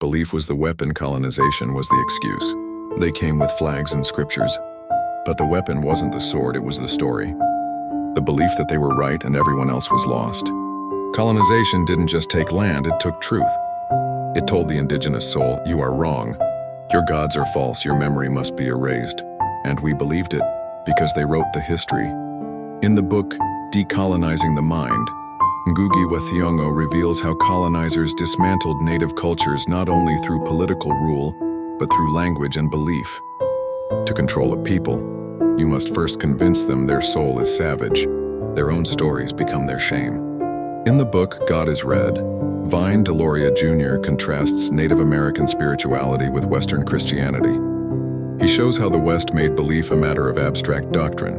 Belief was the weapon, colonization was the excuse. They came with flags and scriptures. But the weapon wasn't the sword, it was the story. The belief that they were right and everyone else was lost. Colonization didn't just take land, it took truth. It told the indigenous soul, you are wrong. Your gods are false, your memory must be erased. And we believed it, because they wrote the history. In the book, Decolonizing the Mind, Ngugi wa Thiong'o reveals how colonizers dismantled native cultures not only through political rule, but through language and belief. To control a people, you must first convince them their soul is savage. Their own stories become their shame. In the book, God is Red, Vine Deloria Jr. contrasts Native American spirituality with Western Christianity. He shows how the West made belief a matter of abstract doctrine,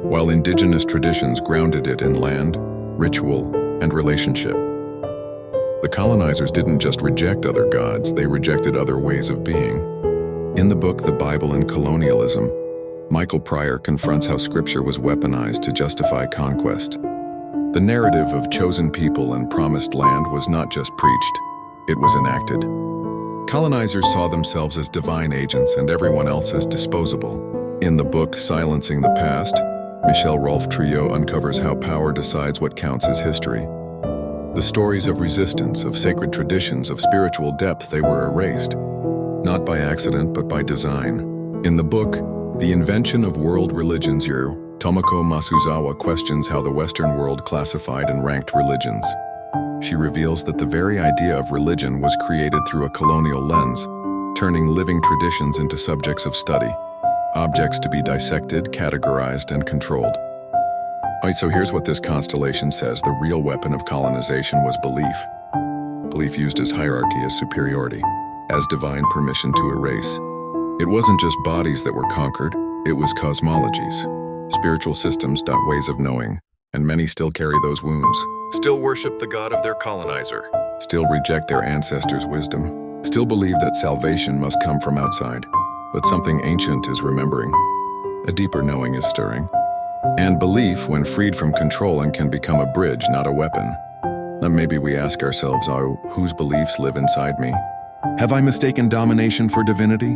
while indigenous traditions grounded it in land, ritual, and relationship. The colonizers didn't just reject other gods, they rejected other ways of being. In the book, The Bible and Colonialism, Michael Pryor confronts how scripture was weaponized to justify conquest. The narrative of chosen people and promised land was not just preached, it was enacted. Colonizers saw themselves as divine agents and everyone else as disposable. In the book, Silencing the Past, Michel Rolfe Trio uncovers how power decides what counts as history. The stories of resistance, of sacred traditions, of spiritual depth, they were erased. Not by accident, but by design. In the book, The Invention of World Religions, Tomoko Masuzawa questions how the Western world classified and ranked religions. She reveals that the very idea of religion was created through a colonial lens, turning living traditions into subjects of study, objects to be dissected, categorized, and controlled. Alright, so here's what this constellation says. The real weapon of colonization was belief. Belief used as hierarchy, as superiority, as divine permission to erase. It wasn't just bodies that were conquered, it was cosmologies, spiritual systems, ways of knowing, and many still carry those wounds. Still worship the god of their colonizer. Still reject their ancestors' wisdom. Still believe that salvation must come from outside. But something ancient is remembering. A deeper knowing is stirring. And belief, when freed from control, and can become a bridge, not a weapon. Then maybe we ask ourselves, whose beliefs live inside me? Have I mistaken domination for divinity?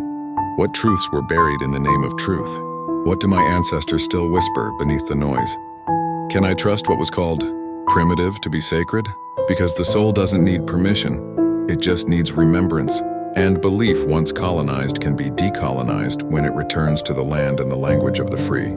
What truths were buried in the name of truth? What do my ancestors still whisper beneath the noise? Can I trust what was called primitive to be sacred? Because the soul doesn't need permission. It just needs remembrance. And belief, once colonized, can be decolonized when it returns to the land and the language of the free.